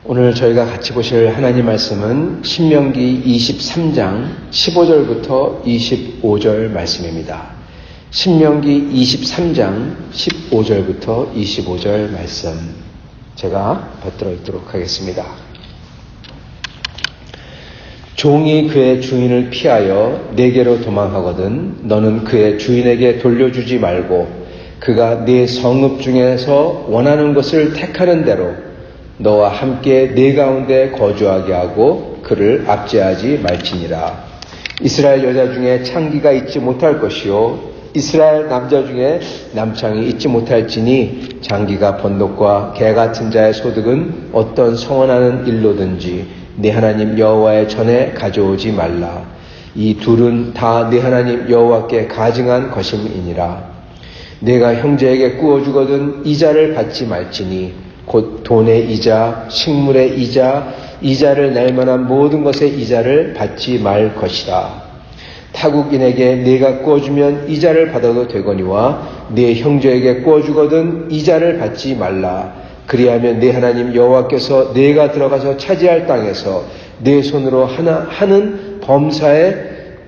오늘 저희가 같이 보실 하나님 말씀은 신명기 23장 15절부터 25절 말씀입니다. 신명기 23장 15절부터 25절 말씀 제가 받들어 읽도록 하겠습니다. 종이 그의 주인을 피하여 내게로 도망하거든 너는 그의 주인에게 돌려주지 말고 그가 네 성읍 중에서 원하는 것을 택하는 대로 너와 함께 네 가운데 거주하게 하고 그를 압제하지 말지니라. 이스라엘 여자 중에 창기가 있지 못할 것이요 이스라엘 남자 중에 남창이 있지 못할지니 장기가 번독과 개 같은 자의 소득은 어떤 성원하는 일로든지 네 하나님 여호와의 전에 가져오지 말라. 이 둘은 다 네 하나님 여호와께 가증한 것임이니라. 내가 형제에게 구워주거든 이자를 받지 말지니 곧 돈의 이자, 식물의 이자, 이자를 낼 만한 모든 것의 이자를 받지 말 것이라. 타국인에게 네가 구워주면 이자를 받아도 되거니와 네 형제에게 구워주거든 이자를 받지 말라. 그리하면 네 하나님 여호와께서 네가 들어가서 차지할 땅에서 네 손으로 하는 범사에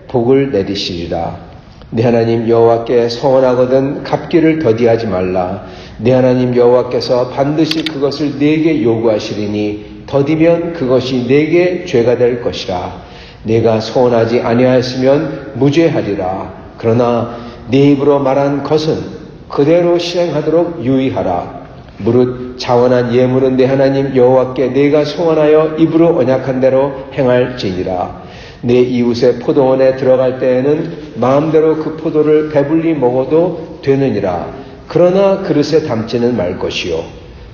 복을 내리시리라. 네 하나님 여호와께 서원하거든 갚기를 더디하지 말라. 네 하나님 여호와께서 반드시 그것을 네게 요구하시리니 더디면 그것이 네게 죄가 될 것이라. 네가 서원하지 아니하였으면 무죄하리라. 그러나 네 입으로 말한 것은 그대로 실행하도록 유의하라. 무릇 자원한 예물은 네 하나님 여호와께 네가 소원하여 입으로 언약한 대로 행할지니라. 내 이웃의 포도원에 들어갈 때에는 마음대로 그 포도를 배불리 먹어도 되느니라. 그러나 그릇에 담지는 말 것이요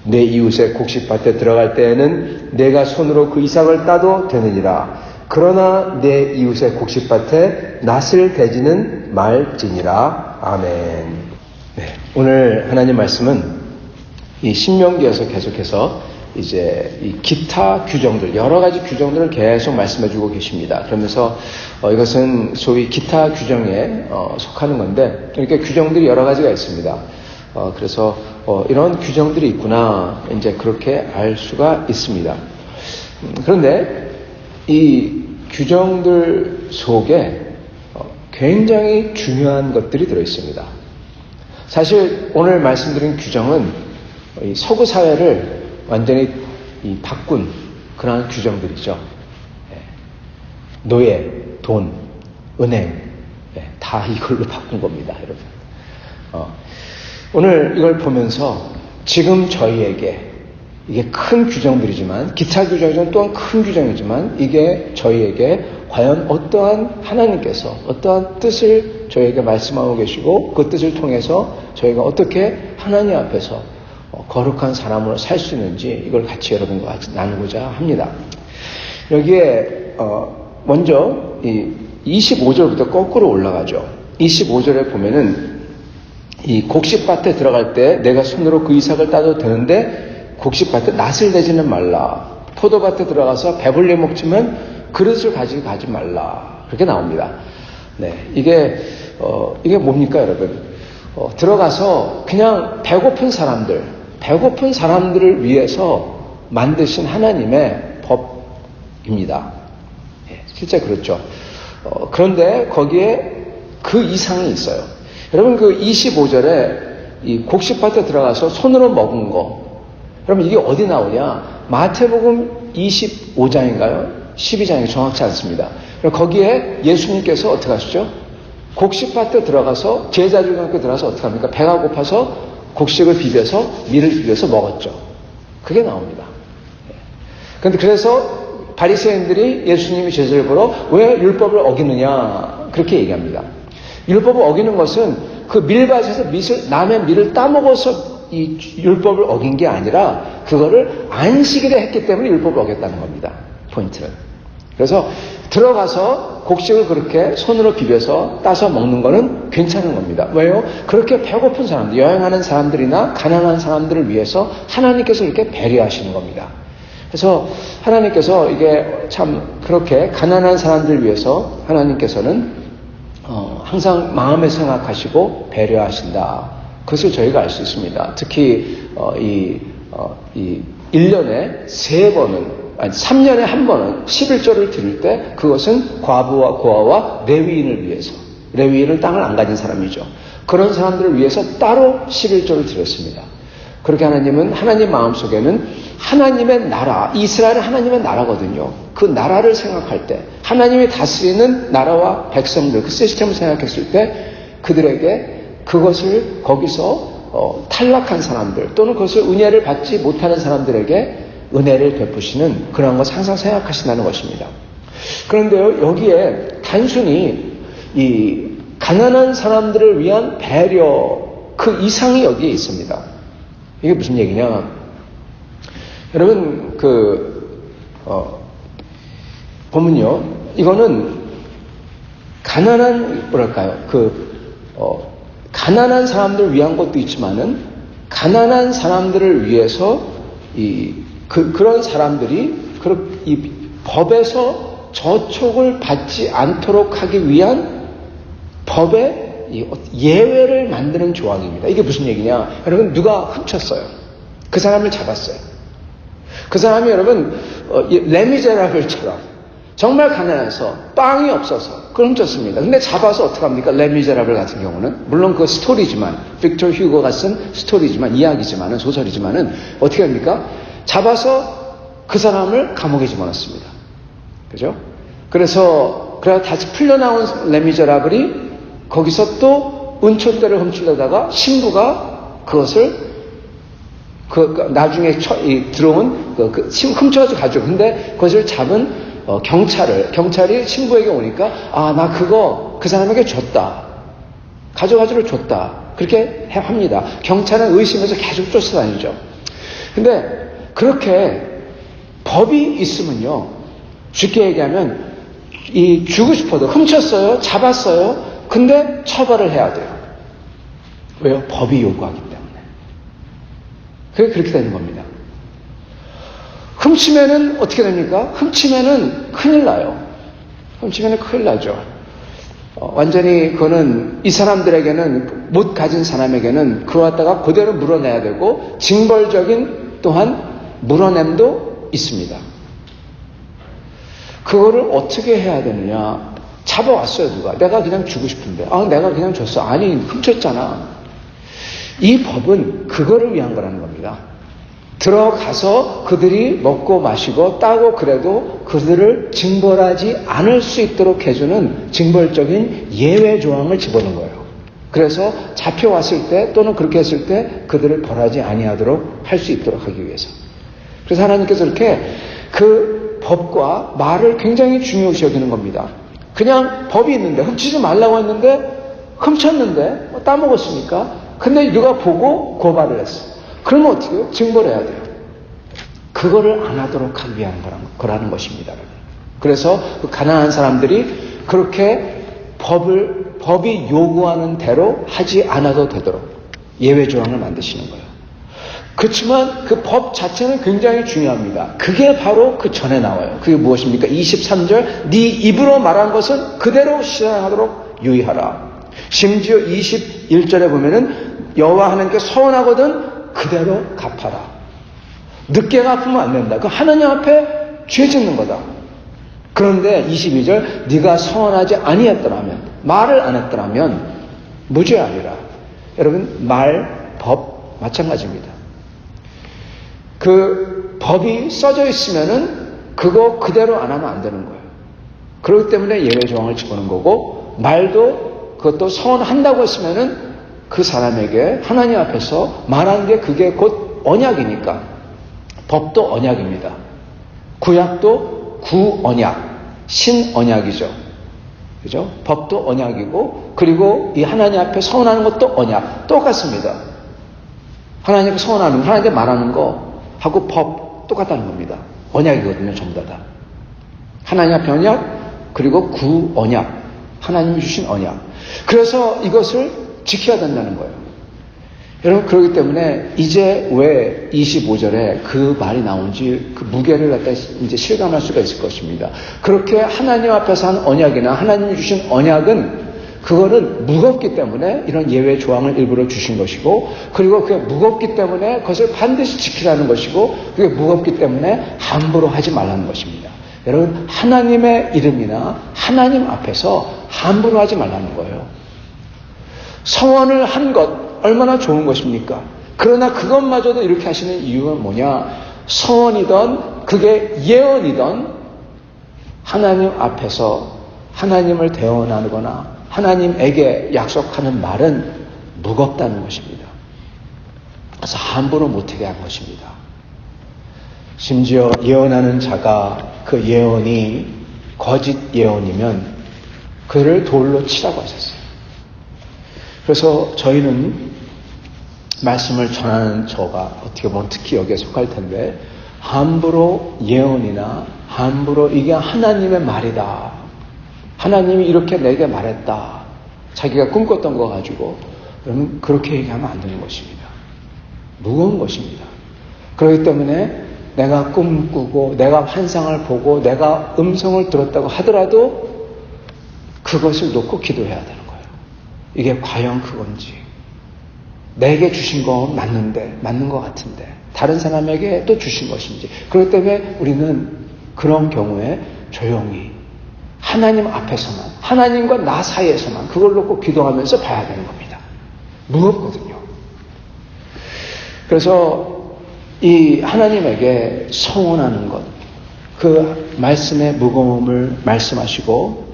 내 이웃의 곡식밭에 들어갈 때에는 내가 손으로 그 이삭을 따도 되느니라. 그러나 내 이웃의 곡식밭에 낫을 대지는 말지니라. 아멘. 네, 오늘 하나님 말씀은 이 신명기에서 계속해서 이제 이 기타 규정들, 여러 가지 규정들을 계속 말씀해주고 계십니다. 그러면서 이것은 소위 기타 규정에 속하는 건데 이렇게 규정들이 여러 가지가 있습니다. 그래서 이런 규정들이 있구나 이제 그렇게 알 수가 있습니다. 그런데 이 규정들 속에 굉장히 중요한 것들이 들어 있습니다. 사실 오늘 말씀드린 규정은 이 서구 사회를 완전히 바꾼 그런 규정들이죠. 노예, 돈, 은행 다 이걸로 바꾼 겁니다, 여러분. 오늘 이걸 보면서 지금 저희에게 이게 큰 규정들이지만 기타 규정은 또한 큰 규정이지만 이게 저희에게 과연 어떠한 하나님께서 어떠한 뜻을 저희에게 말씀하고 계시고 그 뜻을 통해서 저희가 어떻게 하나님 앞에서 거룩한 사람으로 살 수 있는지 이걸 같이 여러분과 같이 나누고자 합니다. 여기에 먼저 이 25절부터 거꾸로 올라가죠. 25절에 보면은 이 곡식밭에 들어갈 때 내가 손으로 그 이삭을 따도 되는데 곡식밭에 낫을 대지는 말라. 포도밭에 들어가서 배불리 먹지만 그릇을 가지고 가지 말라. 그렇게 나옵니다. 네, 이게 뭡니까, 여러분? 들어가서 그냥 배고픈 사람들을 위해서 만드신 하나님의 법입니다. 실제 그렇죠. 그런데 거기에 그 이상이 있어요. 여러분 그 25절에 이 곡식밭에 들어가서 손으로 먹은 거, 여러분 이게 어디 나오냐? 마태복음 25장인가요? 12장이 정확치 않습니다. 거기에 예수님께서 어떻게 하시죠? 곡식밭에 들어가서 제자들과 함께 들어가서 어떻게 합니까? 배가 고파서 곡식을 비벼서 밀을 비벼서 먹었죠. 그게 나옵니다. 그런데 그래서 바리새인들이 예수님이 제자를 보러 왜 율법을 어기느냐 그렇게 얘기합니다. 율법을 어기는 것은 그 밀밭에서 남의 밀을 따먹어서 이 율법을 어긴 게 아니라 그거를 안식일에 했기 때문에 율법을 어겼다는 겁니다. 포인트는. 그래서 들어가서 곡식을 그렇게 손으로 비벼서 따서 먹는 거는 괜찮은 겁니다. 왜요? 그렇게 배고픈 사람들, 여행하는 사람들이나 가난한 사람들을 위해서 하나님께서 이렇게 배려하시는 겁니다. 그래서 하나님께서 이게 참 그렇게 가난한 사람들을 위해서 하나님께서는 항상 마음에 생각하시고 배려하신다. 그것을 저희가 알 수 있습니다. 특히 이 1년에 3번은, 아니 3년에 한 번은 11조를 드릴 때 그것은 과부와 고아와 레위인을 위해서, 레위인은 땅을 안 가진 사람이죠. 그런 사람들을 위해서 따로 11조를 드렸습니다. 그렇게 하나님은, 하나님 마음속에는 하나님의 나라, 이스라엘은 하나님의 나라거든요. 그 나라를 생각할 때, 하나님이 다스리는 나라와 백성들, 그 시스템을 생각했을 때 그들에게 그것을 거기서 탈락한 사람들 또는 그것을 은혜를 받지 못하는 사람들에게 은혜를 베푸시는 그런 것 항상 생각하신다는 것입니다. 그런데요, 여기에 단순히 이 가난한 사람들을 위한 배려, 그 이상이 여기에 있습니다. 이게 무슨 얘기냐? 여러분, 보면요, 이거는 가난한, 가난한 사람들을 위한 것도 있지만은, 가난한 사람들을 위해서, 그런 사람들이, 이 법에서 저촉을 받지 않도록 하기 위한 법의 예외를 만드는 조항입니다. 이게 무슨 얘기냐? 여러분, 누가 훔쳤어요. 그 사람을 잡았어요. 그 사람이 여러분, 레미제라블처럼 정말 가난해서 빵이 없어서 그걸 훔쳤습니다. 근데 잡아서 어떡합니까? 레미제라블 같은 경우는 물론 그 스토리지만, 빅터 휴고가 쓴 스토리지만, 이야기지만은, 소설이지만은 어떻게 합니까? 잡아서 그 사람을 감옥에 집어넣습니다. 그죠? 그래서 다시 풀려나온 레미제라블이 거기서 또 은총대를 훔치려다가 신부가 그것을 나중에 들어온 훔쳐가지고 가죠. 근데 그것을 잡은 경찰이 신부에게 오니까 나 그 사람에게 줬다. 가져가지고 줬다. 그렇게 합니다. 경찰은 의심해서 계속 쫓아다니죠. 근데 그렇게 법이 있으면요, 쉽게 얘기하면 주고 싶어도 훔쳤어요, 잡았어요. 근데 처벌을 해야 돼요. 왜요? 법이 요구하기 때문에. 그게 그렇게 되는 겁니다. 훔치면은 어떻게 됩니까? 훔치면은 큰일 나요. 훔치면은 큰일 나죠. 완전히 그거는 이 사람들에게는, 못 가진 사람에게는 그거 갖다가 그대로 물어내야 되고, 징벌적인 또한 물어냄도 있습니다. 그거를 어떻게 해야 되느냐? 잡아왔어요, 누가. 내가 그냥 주고 싶은데. 내가 그냥 줬어. 아니, 훔쳤잖아. 이 법은 그거를 위한 거라는 겁니다. 들어가서 그들이 먹고 마시고 따고 그래도 그들을 징벌하지 않을 수 있도록 해주는 징벌적인 예외 조항을 집어넣은 거예요. 그래서 잡혀왔을 때 또는 그렇게 했을 때 그들을 벌하지 아니하도록 할 수 있도록 하기 위해서. 그래서 하나님께서 이렇게 그 법과 말을 굉장히 중요시 여기는 겁니다. 그냥 법이 있는데, 훔치지 말라고 했는데 훔쳤는데 따먹었으니까. 근데 누가 보고 고발을 했어. 그러면 어떻게 해요? 징벌해야 돼요. 그거를 안 하도록 하기 위한 거라는 것입니다. 그래서 그 가난한 사람들이 그렇게 법이 요구하는 대로 하지 않아도 되도록 예외 조항을 만드시는 거예요. 그렇지만 그 법 자체는 굉장히 중요합니다. 그게 바로 그 전에 나와요. 그게 무엇입니까? 23절, 네 입으로 말한 것은 그대로 실행하도록 유의하라. 심지어 21절에 보면은 여호와 하나님께 서원하거든 그대로 갚아라. 늦게 갚으면 안 된다. 그 하나님 앞에 죄 짓는 거다. 그런데 22절, 네가 서원하지 아니했더라면, 말을 안 했더라면 무죄하리라. 여러분, 법 마찬가지입니다. 그 법이 써져 있으면은 그거 그대로 안 하면 안 되는 거예요. 그렇기 때문에 예외 조항을 집어넣은 거고, 말도 그것도 서원한다고 했으면은 그 사람에게 하나님 앞에서 말한 게 그게 곧 언약이니까. 법도 언약입니다. 구약도 구언약, 신언약이죠. 그죠? 법도 언약이고, 그리고 이 하나님 앞에 서원하는 것도 언약. 똑같습니다. 하나님 앞에 서원하는 거, 하나님께 말하는 거 하고 법 똑같다는 겁니다. 언약이거든요, 전부 다. 하나님 앞에 언약, 그리고 구언약. 하나님이 주신 언약. 그래서 이것을 지켜야 된다는 거예요. 여러분, 그렇기 때문에 이제 왜 25절에 그 말이 나온지 그 무게를 갖다 이제 실감할 수가 있을 것입니다. 그렇게 하나님 앞에서 한 언약이나 하나님이 주신 언약은 그거는 무겁기 때문에 이런 예외 조항을 일부러 주신 것이고, 그리고 그게 무겁기 때문에 그것을 반드시 지키라는 것이고, 그게 무겁기 때문에 함부로 하지 말라는 것입니다. 여러분, 하나님의 이름이나 하나님 앞에서 함부로 하지 말라는 거예요. 서원을 한 것 얼마나 좋은 것입니까? 그러나 그것마저도 이렇게 하시는 이유는 뭐냐? 서원이든 그게 예언이든 하나님 앞에서 하나님을 대언하거나 하나님에게 약속하는 말은 무겁다는 것입니다. 그래서 함부로 못하게 한 것입니다. 심지어 예언하는 자가 그 예언이 거짓 예언이면 그를 돌로 치라고 하셨어요. 그래서 저희는 말씀을 전하는 저가 어떻게 보면 특히 여기에 속할 텐데, 함부로 예언이나 함부로 이게 하나님의 말이다, 하나님이 이렇게 내게 말했다, 자기가 꿈꿨던 거 가지고 그러면 그렇게 얘기하면 안 되는 것입니다. 무거운 것입니다. 그렇기 때문에 내가 꿈꾸고 내가 환상을 보고 내가 음성을 들었다고 하더라도 그것을 놓고 기도해야 되는 거예요. 이게 과연 그건지, 내게 주신 건 맞는데, 맞는 것 같은데 다른 사람에게 또 주신 것인지. 그렇기 때문에 우리는 그런 경우에 조용히 하나님 앞에서만, 하나님과 나 사이에서만 그걸 놓고 기도하면서 봐야 되는 겁니다. 무겁거든요. 그래서 이 하나님에게 서원하는 것, 그 말씀의 무거움을 말씀하시고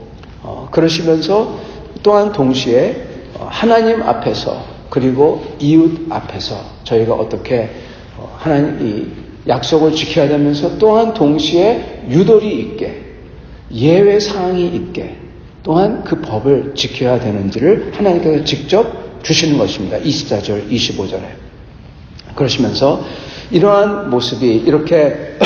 그러시면서 또한 동시에 하나님 앞에서 그리고 이웃 앞에서 저희가 어떻게 하나님 이 약속을 지켜야 되면서 또한 동시에 유도리 있게, 예외 사항이 있게 또한 그 법을 지켜야 되는지를 하나님께서 직접 주시는 것입니다. 24절, 25절에. 그러시면서 이러한 모습이 이렇게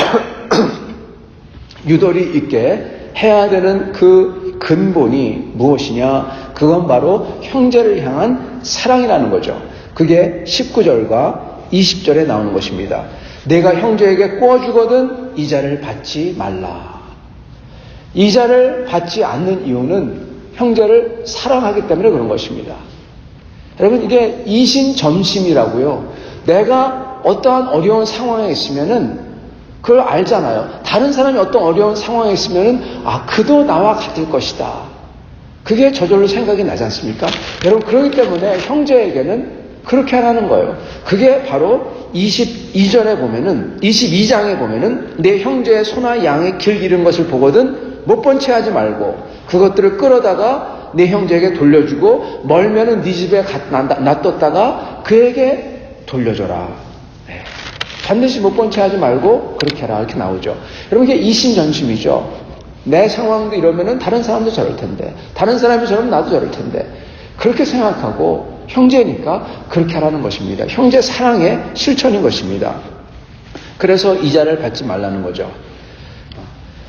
유도리 있게 해야 되는 그 근본이 무엇이냐? 그건 바로 형제를 향한 사랑이라는 거죠. 그게 19절과 20절에 나오는 것입니다. 내가 형제에게 꿔주거든 이자를 받지 말라. 이자를 받지 않는 이유는 형제를 사랑하기 때문에 그런 것입니다. 여러분, 이게 이신점심이라고요. 내가 어떠한 어려운 상황에 있으면은 그걸 알잖아요. 다른 사람이 어떤 어려운 상황에 있으면은 그도 나와 같을 것이다. 그게 저절로 생각이 나지 않습니까? 여러분, 그렇기 때문에 형제에게는 그렇게 하라는 거예요. 그게 바로 22절에 보면은, 22장에 보면은 내 형제의 소나 양의 길 잃은 것을 보거든 못 본 채 하지 말고 그것들을 끌어다가 내 형제에게 돌려주고 멀면은 네 집에 놔뒀다가 그에게 돌려줘라. 네. 반드시 못 본 채 하지 말고 그렇게 해라. 이렇게 나오죠. 여러분, 이게 이심전심이죠. 내 상황도 이러면은 다른 사람도 저럴 텐데, 다른 사람이 저러면 나도 저럴 텐데, 그렇게 생각하고 형제니까 그렇게 하라는 것입니다. 형제 사랑의 실천인 것입니다. 그래서 이자를 받지 말라는 거죠.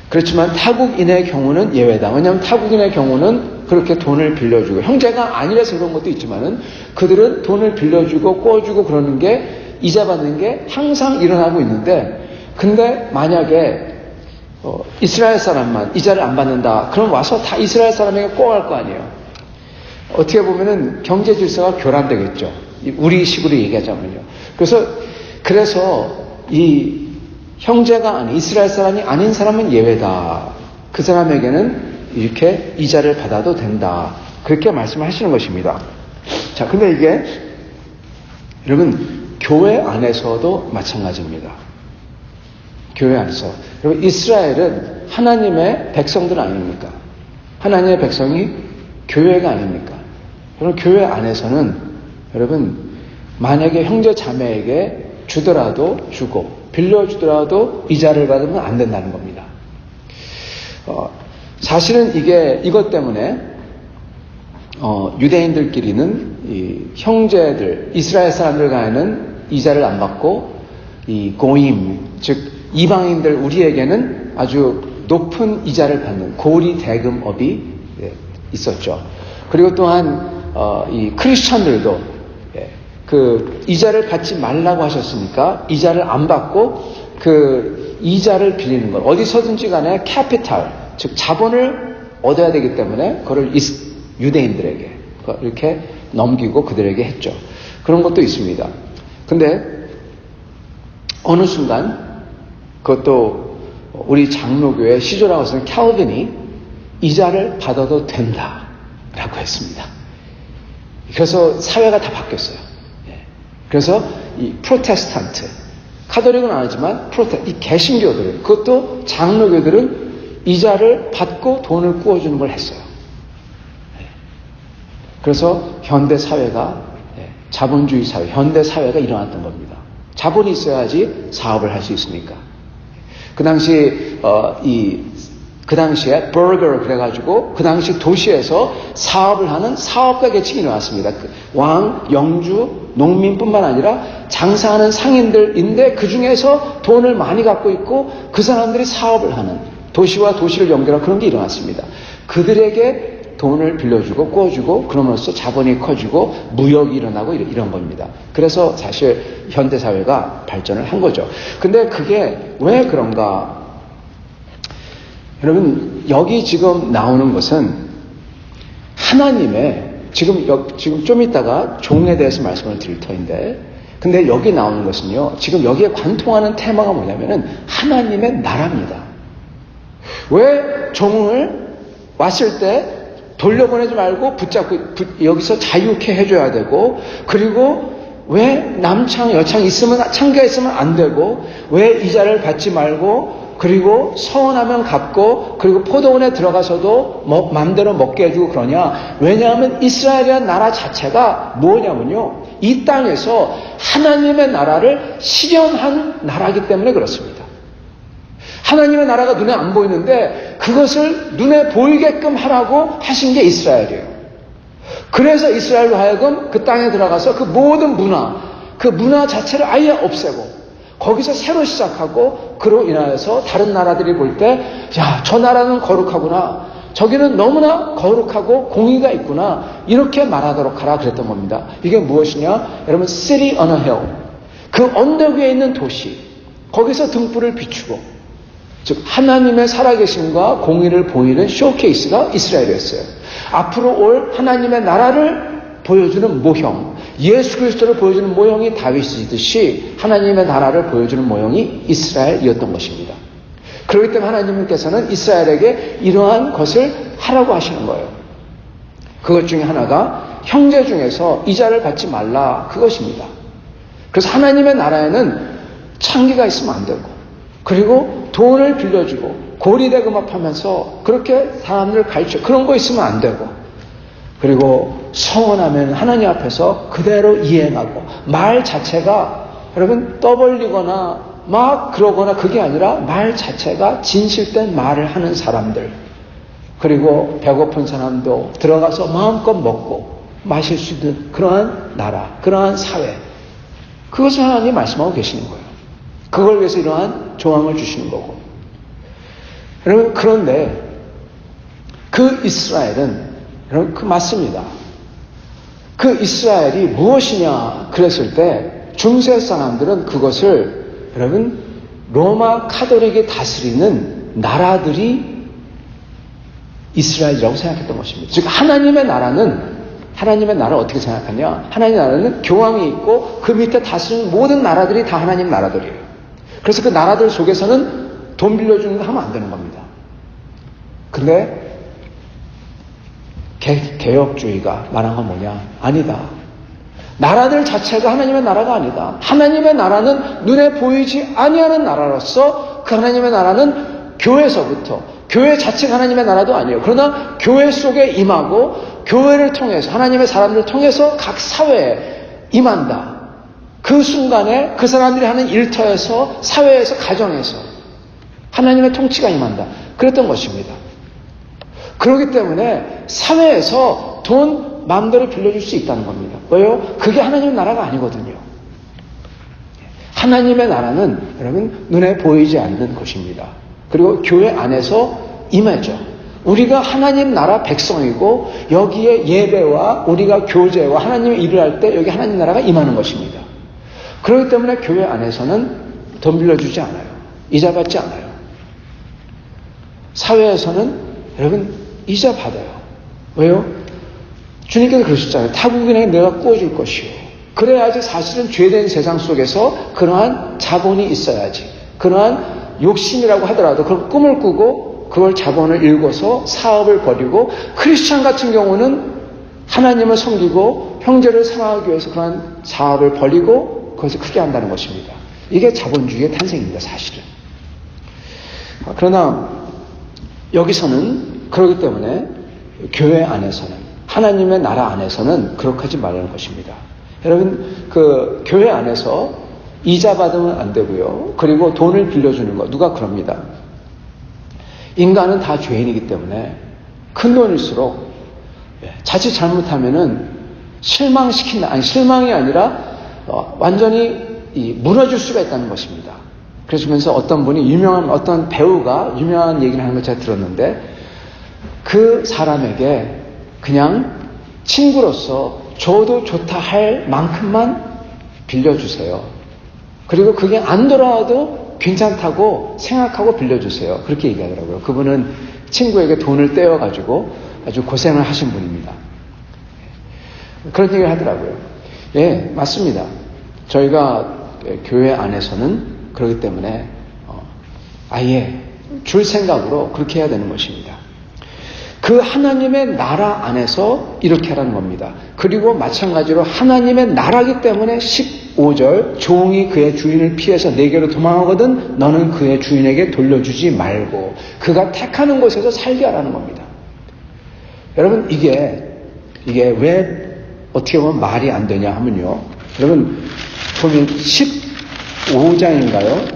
그렇지만 타국인의 경우는 예외다. 왜냐하면 타국인의 경우는 그렇게 돈을 빌려주고, 형제가 아니라서 그런 것도 있지만은 그들은 돈을 빌려주고 꿔주고 그러는 게, 이자 받는 게 항상 일어나고 있는데, 근데 만약에 이스라엘 사람만 이자를 안 받는다, 그럼 와서 다 이스라엘 사람에게 꿔갈 거 아니에요. 어떻게 보면은 경제 질서가 교란되겠죠. 우리 식으로 얘기하자면요. 그래서 이 형제가 아닌 이스라엘 사람이 아닌 사람은 예외다. 그 사람에게는 이렇게 이자를 받아도 된다. 그렇게 말씀하시는 것입니다. 자, 근데 이게 여러분 교회 안에서도 마찬가지입니다. 교회 안에서. 여러분, 이스라엘은 하나님의 백성들 아닙니까? 하나님의 백성이 교회가 아닙니까? 여러분, 교회 안에서는 여러분 만약에 형제 자매에게 주더라도 주고 빌려주더라도 이자를 받으면 안 된다는 겁니다. 사실은 이것 때문에 유대인들끼리는 이 형제들, 이스라엘 사람들 간에는 이자를 안 받고 이 고임, 즉 이방인들 우리에게는 아주 높은 이자를 받는 고리 대금업이 있었죠. 그리고 또한 이 크리스천들도 그 이자를 받지 말라고 하셨으니까 이자를 안 받고 그 이자를 빌리는 것, 어디서든지 간에 캐피탈, 즉 자본을 얻어야 되기 때문에 그걸 유대인들에게 이렇게 넘기고 그들에게 했죠. 그런 것도 있습니다. 근데 어느 순간 그것도 우리 장로교회 시조라고 쓰는 캘빈이 이자를 받아도 된다라고 했습니다. 그래서 사회가 다 바뀌었어요. 그래서 이 프로테스탄트, 카톨릭은 아니지만 이 개신교들은, 그것도 장로교들은 이자를 받고 돈을 구워주는 걸 했어요. 그래서 현대 사회가 자본주의 사회, 현대 사회가 일어났던 겁니다. 자본이 있어야지 사업을 할 수 있으니까. 그 당시 그 당시에 버거 그래가지고 그 당시 도시에서 사업을 하는 사업가 계층이 일어났습니다. 왕, 영주, 농민뿐만 아니라 장사하는 상인들인데 그 중에서 돈을 많이 갖고 있고 그 사람들이 사업을 하는, 도시와 도시를 연결한 그런 게 일어났습니다. 그들에게 돈을 빌려주고 꿔주고 그러면서 자본이 커지고 무역이 일어나고 이런 겁니다. 그래서 사실 현대사회가 발전을 한 거죠. 근데 그게 왜 그런가? 여러분, 여기 지금 나오는 것은 하나님의, 지금 좀 이따가 종에 대해서 말씀을 드릴 터인데, 근데 여기 나오는 것은요, 지금 여기에 관통하는 테마가 뭐냐면은 하나님의 나라입니다. 왜 종을 왔을 때 돌려보내지 말고 붙잡고 여기서 자유케 해줘야 되고, 그리고 왜 남창 여창 있으면, 창기가 있으면 안 되고, 왜 이자를 받지 말고, 그리고 서원하면 갚고, 그리고 포도원에 들어가서도 마음대로 먹게 해주고 그러냐? 왜냐하면 이스라엘이라는 나라 자체가 뭐냐면요, 이 땅에서 하나님의 나라를 실현한 나라이기 때문에 그렇습니다. 하나님의 나라가 눈에 안 보이는데 그것을 눈에 보이게끔 하라고 하신 게 이스라엘이에요. 그래서 이스라엘로 하여금 그 땅에 들어가서 그 모든 그 문화 자체를 아예 없애고 거기서 새로 시작하고, 그로 인하여서 다른 나라들이 볼 때, 야, 저 나라는 거룩하구나, 저기는 너무나 거룩하고 공의가 있구나, 이렇게 말하도록 하라 그랬던 겁니다. 이게 무엇이냐? 여러분, city on a hill, 그 언덕 위에 있는 도시, 거기서 등불을 비추고, 즉 하나님의 살아계심과 공의를 보이는 쇼케이스가 이스라엘이었어요. 앞으로 올 하나님의 나라를 보여주는 모형, 예수 그리스도를 보여주는 모형이 다윗이듯이 하나님의 나라를 보여주는 모형이 이스라엘이었던 것입니다. 그렇기 때문에 하나님께서는 이스라엘에게 이러한 것을 하라고 하시는 거예요. 그것 중에 하나가 형제 중에서 이자를 받지 말라, 그것입니다. 그래서 하나님의 나라에는 창기가 있으면 안 되고, 그리고 돈을 빌려주고 고리대금업하면서 그렇게 사람들을 가르쳐, 그런 거 있으면 안 되고, 그리고 서원하면 하나님 앞에서 그대로 이행하고, 말 자체가 여러분 떠벌리거나 막 그러거나 그게 아니라 말 자체가 진실된 말을 하는 사람들, 그리고 배고픈 사람도 들어가서 마음껏 먹고 마실 수 있는 그러한 나라, 그러한 사회, 그것을 하나님이 말씀하고 계시는 거예요. 그걸 위해서 이러한 조항을 주시는 거고. 여러분, 그런데 그 이스라엘은, 여러분, 맞습니다. 그 이스라엘이 무엇이냐 그랬을 때 중세 사람들은 그것을, 여러분, 로마 카톨릭이 다스리는 나라들이 이스라엘이라고 생각했던 것입니다. 즉 하나님의 나라를 어떻게 생각하냐? 하나님의 나라는 교황이 있고 그 밑에 다스리는 모든 나라들이 다 하나님 나라들이에요. 그래서 그 나라들 속에서는 돈 빌려주는 거 하면 안 되는 겁니다. 근데 개혁주의가 말한 건 뭐냐? 아니다. 나라들 자체가 하나님의 나라가 아니다. 하나님의 나라는 눈에 보이지 아니하는 나라로서 그 하나님의 나라는 교회에서부터, 교회 자체가 하나님의 나라도 아니에요. 그러나 교회 속에 임하고 교회를 통해서, 하나님의 사람들을 통해서 각 사회에 임한다. 그 순간에 그 사람들이 하는 일터에서, 사회에서, 가정에서 하나님의 통치가 임한다. 그랬던 것입니다. 그렇기 때문에 사회에서 돈 마음대로 빌려줄 수 있다는 겁니다. 왜요? 그게 하나님의 나라가 아니거든요. 하나님의 나라는 여러분 눈에 보이지 않는 것입니다. 그리고 교회 안에서 임하죠. 우리가 하나님 나라 백성이고 여기에 예배와 우리가 교제와 하나님의 일을 할 때 여기 하나님 나라가 임하는 것입니다. 그렇기 때문에 교회 안에서는 돈 빌려주지 않아요. 이자 받지 않아요. 사회에서는 여러분 이자 받아요. 왜요? 주님께서 그러셨잖아요. 타국인에게 내가 구워줄 것이요. 그래야지 사실은 죄된 세상 속에서 그러한 자본이 있어야지. 그러한 욕심이라고 하더라도 그걸 꿈을 꾸고 그걸 자본을 일궈서 사업을 벌이고, 크리스찬 같은 경우는 하나님을 섬기고 형제를 사랑하기 위해서 그러한 사업을 벌이고 그것을 크게 한다는 것입니다. 이게 자본주의의 탄생입니다, 사실은. 그러나 여기서는 그렇기 때문에 교회 안에서는, 하나님의 나라 안에서는 그렇게 하지 말라는 것입니다. 여러분, 그 교회 안에서 이자 받으면 안 되고요. 그리고 돈을 빌려주는 거, 누가 그럽니다. 인간은 다 죄인이기 때문에 큰 돈일수록 자칫 잘못하면은 실망시킨다. 아니, 실망이 아니라 완전히 무너질 수가 있다는 것입니다. 그러면서 어떤 분이 어떤 배우가 유명한 얘기를 하는 걸 제가 들었는데, 그 사람에게 그냥 친구로서 줘도 좋다 할 만큼만 빌려주세요. 그리고 그게 안 돌아와도 괜찮다고 생각하고 빌려주세요. 그렇게 얘기하더라고요. 그분은 친구에게 돈을 떼어가지고 아주 고생을 하신 분입니다. 그런 얘기를 하더라고요. 예, 맞습니다. 저희가 교회 안에서는 그렇기 때문에 아예 줄 생각으로 그렇게 해야 되는 것입니다. 그 하나님의 나라 안에서 이렇게 하라는 겁니다. 그리고 마찬가지로 하나님의 나라기 때문에 15절, 종이 그의 주인을 피해서 내게로 도망하거든 너는 그의 주인에게 돌려주지 말고 그가 택하는 곳에서 살게 하라는 겁니다. 여러분, 이게 왜 어떻게 보면 말이 안 되냐 하면요, 여러분 보면 15장인가요?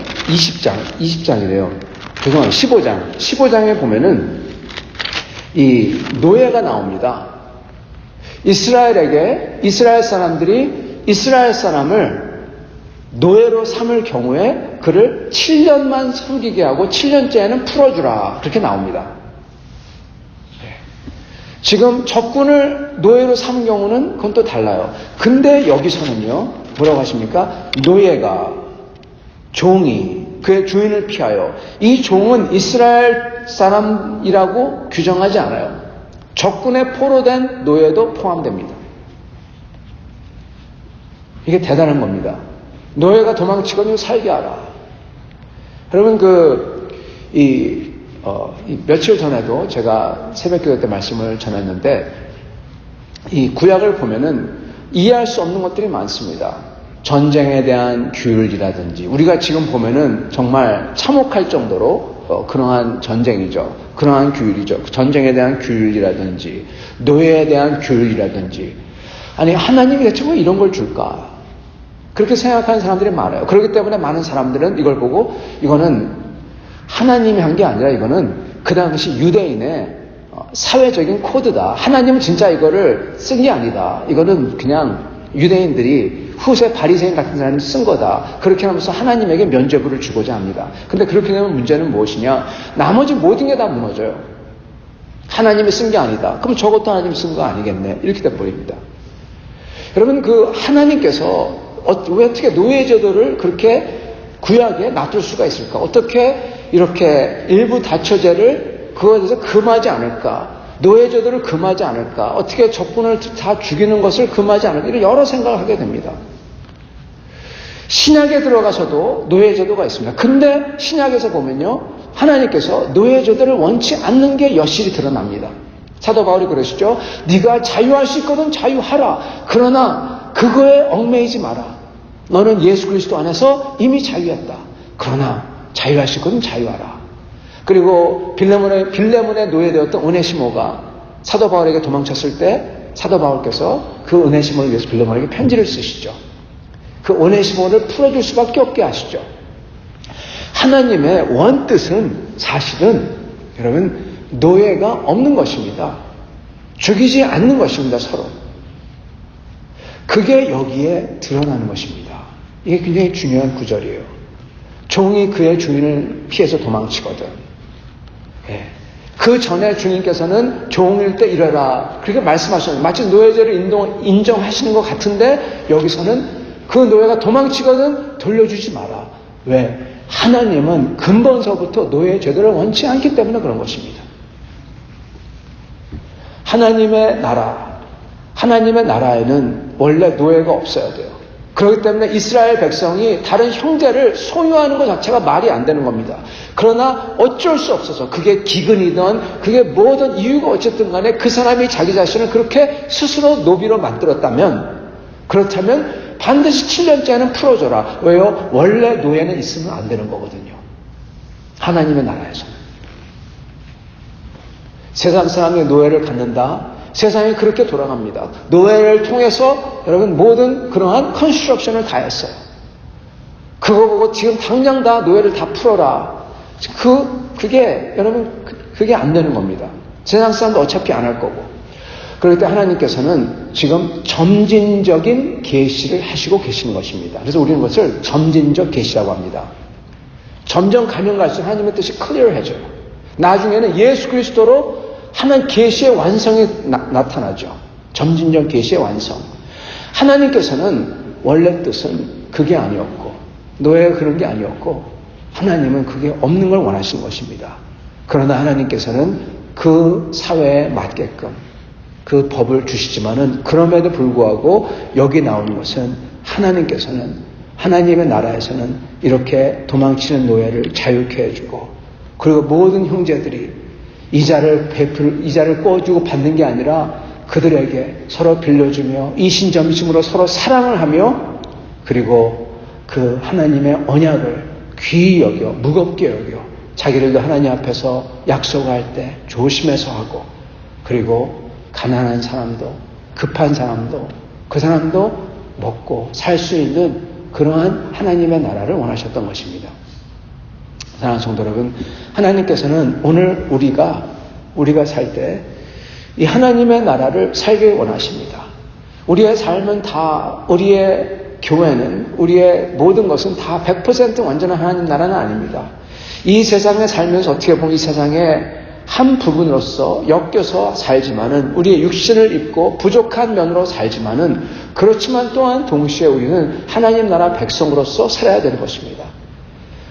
20장이래요. 죄송합니다. 15장에 보면은 이 노예가 나옵니다. 이스라엘 사람들이 이스라엘 사람을 노예로 삼을 경우에 그를 7년만 섬기게 하고 7년째에는 풀어주라. 그렇게 나옵니다. 지금 적군을 노예로 삼은 경우는 그건 또 달라요. 근데 여기서는요, 뭐라고 하십니까? 노예가, 종이 그의 주인을 피하여, 이 종은 이스라엘 사람이라고 규정하지 않아요. 적군에 포로된 노예도 포함됩니다. 이게 대단한 겁니다. 노예가 도망치거든 살게 하라. 여러분, 며칠 전에도 제가 새벽기도 때 말씀을 전했는데, 이 구약을 보면은 이해할 수 없는 것들이 많습니다. 전쟁에 대한 규율이라든지, 우리가 지금 보면은 정말 참혹할 정도로 그러한 전쟁이죠. 그러한 규율이죠. 전쟁에 대한 규율이라든지, 노예에 대한 규율이라든지, 아니, 하나님이 대체 뭐 이런 걸 줄까? 그렇게 생각하는 사람들이 많아요. 그렇기 때문에 많은 사람들은 이걸 보고 이거는 하나님이 한 게 아니라 이거는 그 당시 유대인의 사회적인 코드다. 하나님은 진짜 이거를 쓴 게 아니다. 이거는 그냥 유대인들이 후세 바리새인 같은 사람이 쓴 거다. 그렇게 하면서 하나님에게 면죄부를 주고자 합니다. 근데 그렇게 되면 문제는 무엇이냐? 나머지 모든 게 다 무너져요. 하나님이 쓴 게 아니다. 그럼 저것도 하나님이 쓴 거 아니겠네. 이렇게 돼버립니다. 여러분, 그 하나님께서 왜 어떻게 노예제도를 그렇게 구약에 놔둘 수가 있을까? 어떻게 이렇게 일부 다처제를 그거에 대해서 금하지 않을까? 노예제도를 금하지 않을까? 어떻게 적군을 다 죽이는 것을 금하지 않을까? 이런 여러 생각을 하게 됩니다. 신약에 들어가서도 노예제도가 있습니다. 근데 신약에서 보면요, 하나님께서 노예제도를 원치 않는 게 여실히 드러납니다. 사도 바울이 그러시죠. 네가 자유할 수 있거든 자유하라. 그러나 그거에 얽매이지 마라. 너는 예수 그리스도 안에서 이미 자유했다. 그러나 자유할 수 있거든 자유하라. 그리고 빌레몬의 노예되었던 오네시모가 사도 바울에게 도망쳤을 때 사도 바울께서 그 오네시모를 위해서 빌레몬에게 편지를 쓰시죠. 그 오네시모를 풀어줄 수밖에 없게 하시죠. 하나님의 원뜻은 사실은 여러분 노예가 없는 것입니다. 죽이지 않는 것입니다. 서로. 그게 여기에 드러나는 것입니다. 이게 굉장히 중요한 구절이에요. 종이 그의 주인을 피해서 도망치거든. 예. 그 전에 주님께서는 종일 때 이래라 그렇게 말씀하셨는데 마치 노예제를 인정하시는 것 같은데 여기서는 그 노예가 도망치거든 돌려주지 마라. 왜? 하나님은 근본서부터 노예제도를 원치 않기 때문에 그런 것입니다. 하나님의 나라, 하나님의 나라에는 원래 노예가 없어야 돼요. 그렇기 때문에 이스라엘 백성이 다른 형제를 소유하는 것 자체가 말이 안 되는 겁니다. 그러나 어쩔 수 없어서 그게 기근이든 그게 뭐든 이유가 어쨌든 간에 그 사람이 자기 자신을 그렇게 스스로 노비로 만들었다면, 그렇다면 반드시 7년째는 풀어줘라. 왜요? 원래 노예는 있으면 안 되는 거거든요. 하나님의 나라에서는. 세상 사람의 노예를 갖는다. 세상이 그렇게 돌아갑니다. 노예를 통해서 여러분 모든 그러한 컨스트럭션을 다 했어요. 그거 보고 지금 당장 다 노예를 다 풀어라. 그게 여러분 그게 안 되는 겁니다. 세상 사람도 어차피 안 할 거고. 그럴 때 하나님께서는 지금 점진적인 계시를 하시고 계시는 것입니다. 그래서 우리는 그것을 점진적 계시라고 합니다. 점점 가면 갈수록 하나님의 뜻이 클리어해져요. 나중에는 예수 그리스도로 하나님 계시의 완성이 나타나죠. 점진적 계시의 완성. 하나님께서는 원래 뜻은 그게 아니었고 노예가 그런 게 아니었고 하나님은 그게 없는 걸 원하시는 것입니다. 그러나 하나님께서는 그 사회에 맞게끔 그 법을 주시지만은 그럼에도 불구하고 여기 나오는 것은 하나님께서는 하나님의 나라에서는 이렇게 도망치는 노예를 자유케 해주고 그리고 모든 형제들이 이자를 꿔주고 받는 게 아니라 그들에게 서로 빌려주며 이신점심으로 서로 사랑을 하며 그리고 그 하나님의 언약을 귀히 여겨 무겁게 여겨 자기들도 하나님 앞에서 약속할 때 조심해서 하고 그리고 가난한 사람도 급한 사람도 그 사람도 먹고 살 수 있는 그러한 하나님의 나라를 원하셨던 것입니다. 사랑하는 성도 여러분, 하나님께서는 오늘 우리가 살 때 이 하나님의 나라를 살길 원하십니다. 우리의 삶은 다, 우리의 교회는, 우리의 모든 것은 다 100% 완전한 하나님 나라는 아닙니다. 이 세상에 살면서 어떻게 보면 이 세상의 한 부분으로서 엮여서 살지만은 우리의 육신을 입고 부족한 면으로 살지만은 그렇지만 또한 동시에 우리는 하나님 나라 백성으로서 살아야 되는 것입니다.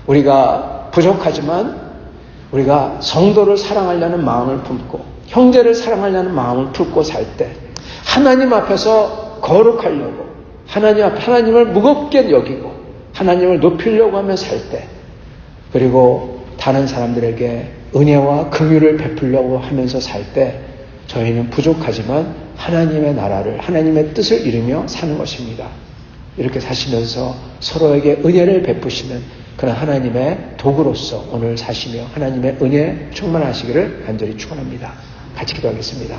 우리가 부족하지만 우리가 성도를 사랑하려는 마음을 품고 형제를 사랑하려는 마음을 품고 살 때 하나님 앞에서 거룩하려고 하나님 앞에 하나님을 무겁게 여기고 하나님을 높이려고 하며 살 때 그리고 다른 사람들에게 은혜와 긍휼을 베풀려고 하면서 살 때 저희는 부족하지만 하나님의 나라를 하나님의 뜻을 이루며 사는 것입니다. 이렇게 사시면서 서로에게 은혜를 베푸시는 그런 하나님의 도구로서 오늘 사시며 하나님의 은혜 충만하시기를 간절히 축원합니다. 같이 기도하겠습니다.